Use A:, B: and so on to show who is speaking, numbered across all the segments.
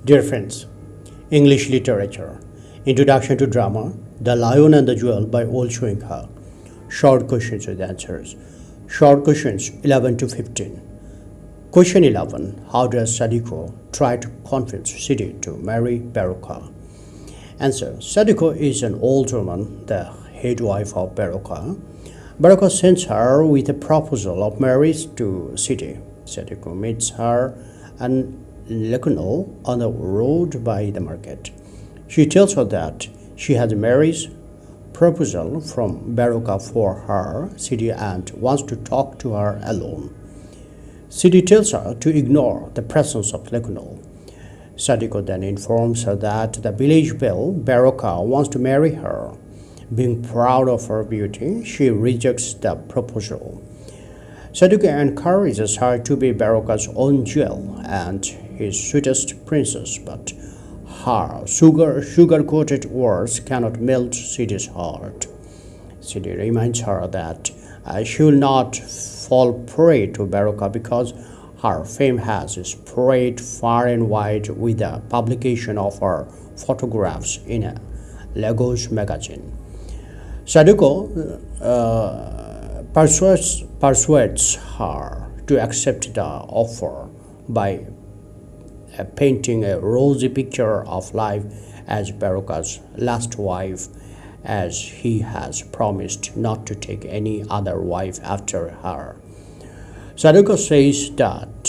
A: Dear friends, English literature, Introduction to Drama, The Lion and the Jewel by Ol Chuinka. Short questions with answers. Short questions 11 to 15. Question 11. How does Sadiko try to convince Sidi to marry Beroka? Answer. Sadiko is an old woman, the head wife of Beroka. Beroka sends her with a proposal of marriage to Sidi. Sadiko meets her and Lucknow on the road by the market. She tells her that she has a marriage proposal from Beroka for her, Sidi, and wants to talk to her alone. Sidi tells her to ignore the presence of Lucknow. Sadiko then informs her that the village belle, Beroka, wants to marry her. Being proud of her beauty, she rejects the proposal. Sadiko encourages her to be Beroka's own jewel and his sweetest princess, but her sugar-coated words cannot melt Sidi's heart. Sidi reminds her that she will not fall prey to Beroka because her fame has spread far and wide with the publication of her photographs in a Lagos magazine. Sadiko persuades her to accept the offer by painting a rosy picture of life as Beroka's last wife, as he has promised not to take any other wife after her. Sadiko says that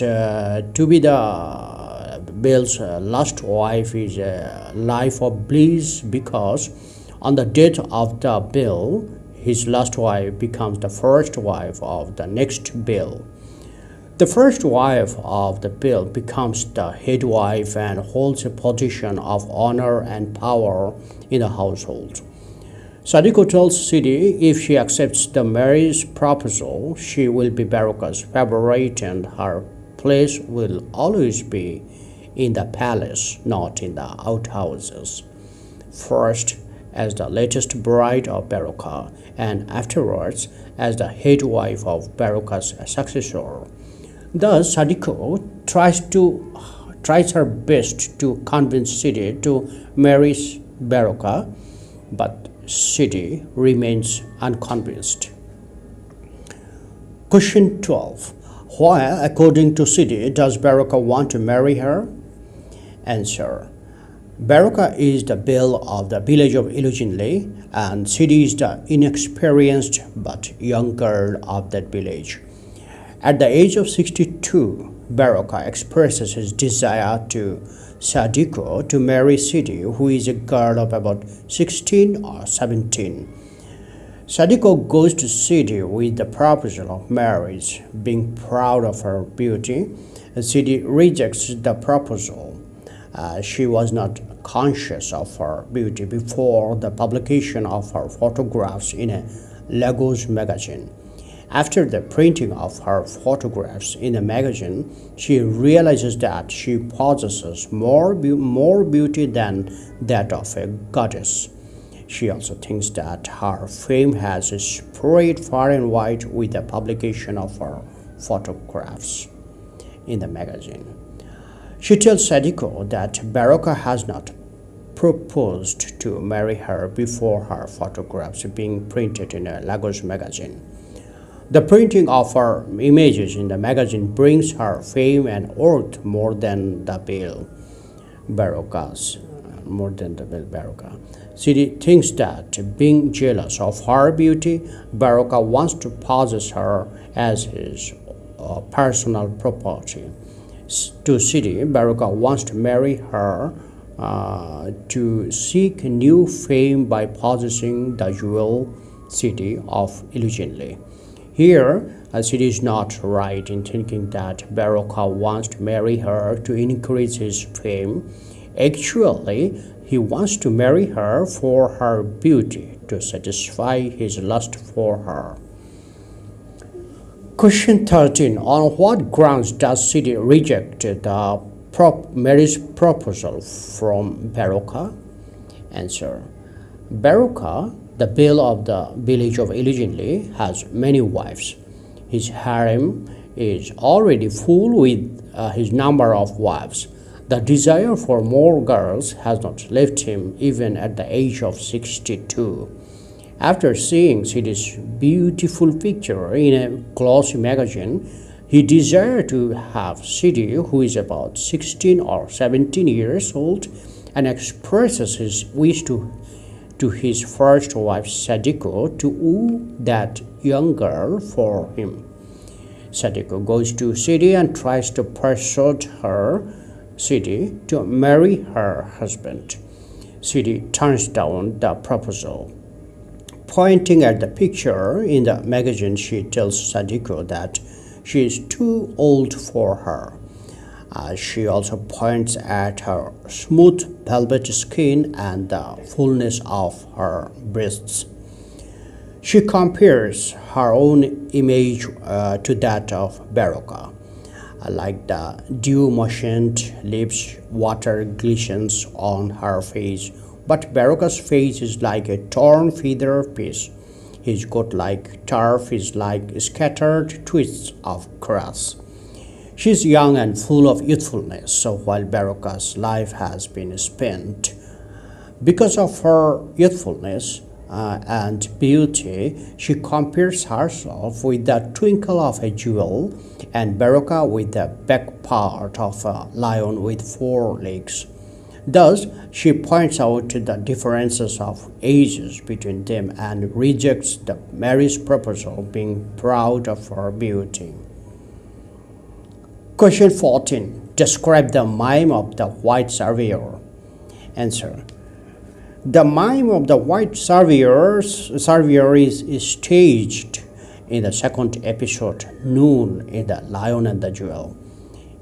A: to be the belle's last wife is a life of bliss because on the death of the belle, his last wife becomes the first wife of the next belle. The first wife of the belle becomes the head wife and holds a position of honor and power in the household. Sadiko tells Sidi if she accepts the marriage proposal, she will be Beroka's favorite and her place will always be in the palace, not in the outhouses. First, as the latest bride of Beroka, and afterwards as the head wife of Beroka's successor. Thus, Sadiko tries her best to convince Sidi to marry Beroka, but Sidi remains unconvinced. Question 12. Why, according to Sidi, does Beroka want to marry her? Answer. Beroka is the belle of the village of Ilujinli, and Sidi is the inexperienced but young girl of that village. At the age of 62, Beroka expresses his desire to Sadiko to marry Sidi, who is a girl of about 16 or 17. Sadiko goes to Sidi with the proposal of marriage, being proud of her beauty. Sidi rejects the proposal. She was not conscious of her beauty before the publication of her photographs in a Lagos magazine. After the printing of her photographs in the magazine, she realizes that she possesses more beauty than that of a goddess. She also thinks that her fame has spread far and wide with the publication of her photographs in the magazine. She tells Sadiko that Beroka has not proposed to marry her before her photographs being printed in a Lagos magazine. The printing of her images in the magazine brings her fame and worth more than the belle Beroka. Sidi thinks that being jealous of her beauty, Beroka wants to possess her as his personal property. To Sidi, Beroka wants to marry her to seek new fame by possessing the jewel city of Ilujinli. Here, Sidi is not right in thinking that Beroka wants to marry her to increase his fame. Actually, he wants to marry her for her beauty, to satisfy his lust for her. Question 13. On what grounds does Sidi reject the marriage proposal from Beroka? Answer. Beroka, the belle of the village of Ilujinli, has many wives. His harem is already full with his number of wives. The desire for more girls has not left him even at the age of 62. After seeing Sidi's beautiful picture in a glossy magazine, he desired to have Sidi, who is about 16 or 17 years old, and expresses his wish to his first wife Sadiko to woo that young girl for him. Sadiko goes to Sidi and tries to persuade Sidi to marry her husband. Sidi turns down the proposal. Pointing at the picture in the magazine, she tells Sadiko that she is too old for her. She also points at her smooth velvet skin and the fullness of her breasts. She compares her own image to that of Baroka. Like the dew-moistened lips, water glistens on her face, but Baroka's face is like a torn feather piece. His coat like turf is like scattered twists of grass. She is young and full of youthfulness, so while Baroka's life has been spent because of her youthfulness and beauty, she compares herself with the twinkle of a jewel and Baroka with the back part of a lion with four legs. Thus, she points out the differences of ages between them and rejects the marriage proposal, being proud of her beauty. Question 14. Describe the mime of the white surveyor. Answer. The mime of the white surveyor is staged in the second episode, Noon, in The Lion and the Jewel.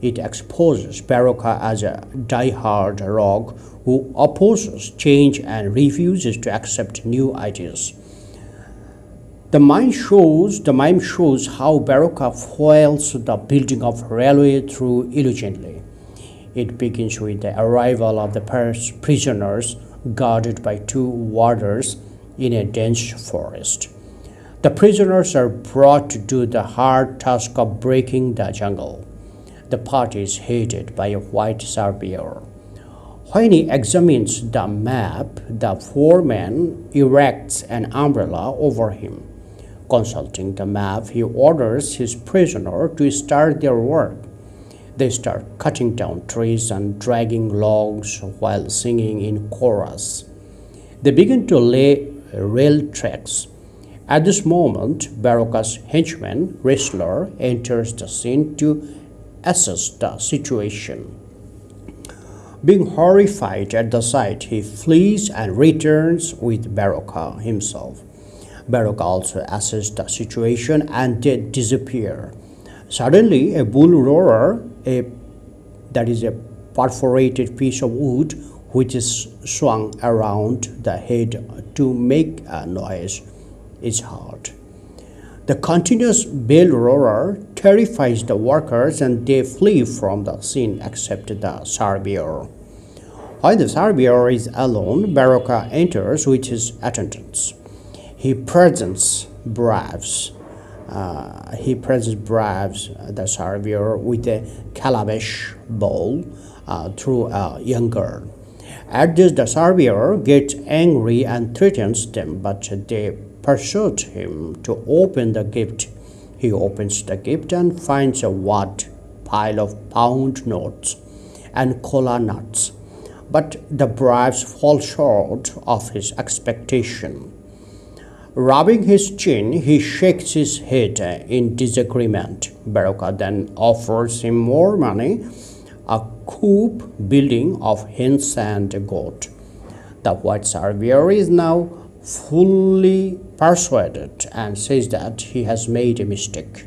A: It exposes Baroka as a die-hard rogue who opposes change and refuses to accept new ideas. The mime shows how Baroka foils the building of railway through illusionly. It begins with the arrival of the prisoners guarded by two warders in a dense forest. The prisoners are brought to do the hard task of breaking the jungle. The party is headed by a white surveyor. When he examines the map, the foreman erects an umbrella over him. Consulting the map, he orders his prisoner to start their work. They start cutting down trees and dragging logs while singing in chorus. They begin to lay rail tracks. At this moment, Baroka's henchman, Wrestler, enters the scene to assess the situation. Being horrified at the sight, he flees and returns with Baroka himself. Baroka also assesses the situation and they disappear. Suddenly, a bull roarer, that is a perforated piece of wood which is swung around the head to make a noise, is heard. The continuous bell roarer terrifies the workers and they flee from the scene except the surveyor. While the surveyor is alone, Baroka enters with his attendants. He presents braves the surveyor with a calabash bowl through a young girl. At this, the surveyor gets angry and threatens them, but they persuade him to open the gift. He opens the gift and finds a wad pile of pound notes and cola nuts, but the bribes fall short of his expectation. Rubbing his chin, he shakes his head in disagreement. Baroka then offers him more money, a coop building of hens and a goat. The white surveyor is now fully persuaded and says that he has made a mistake.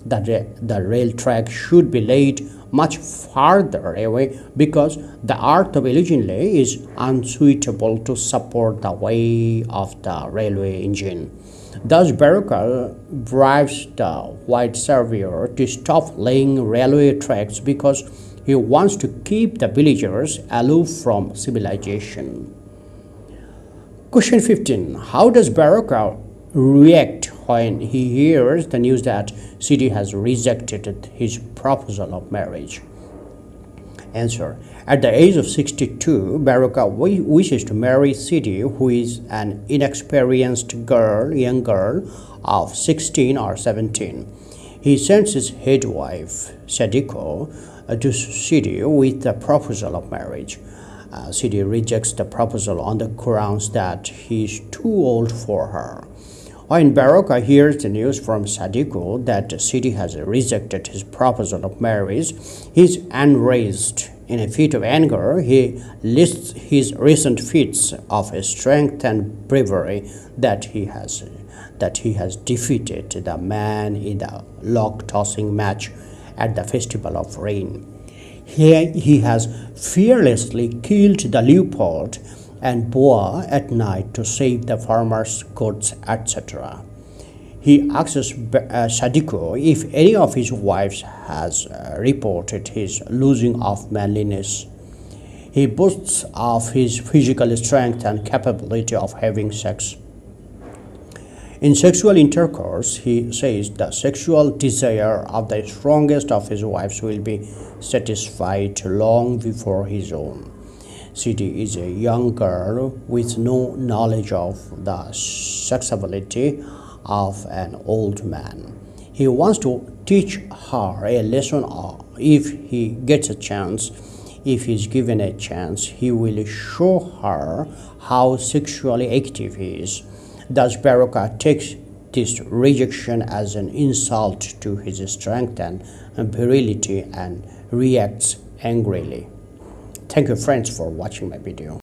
A: The rail track should be laid much farther away because the earth of Illuginle is unsuitable to support the weight of the railway engine. Thus, Baroka bribes the white surveyor to stop laying railway tracks because he wants to keep the villagers aloof from civilization. Question 15. How does Baroka react when he hears the news that Sidi has rejected his proposal of marriage? Answer. At the age of 62, Baruka wishes to marry Sidi, who is an inexperienced young girl of 16 or 17. He sends his head wife, Sadiko, to Sidi with the proposal of marriage. Sidi rejects the proposal on the grounds that he is too old for her. When Baruka hears the news from Sadiko that Sidi has rejected his proposal of marriage, he is enraged. In a fit of anger, he lists his recent feats of strength and bravery that he has defeated the man in the log-tossing match at the Festival of Rain. He has fearlessly killed the leopard and boa at night to save the farmers' goats, etc. He asks Sadiko if any of his wives has reported his losing of manliness. He boasts of his physical strength and capability of having sex. In sexual intercourse, he says the sexual desire of the strongest of his wives will be satisfied long before his own. Sidi is a young girl with no knowledge of the sexability of an old man. He wants to teach her a lesson. If he gets a chance, if he's given a chance, he will show her how sexually active he is. Thus, Baruka takes this rejection as an insult to his strength and virility and reacts angrily. Thank you friends for watching my video.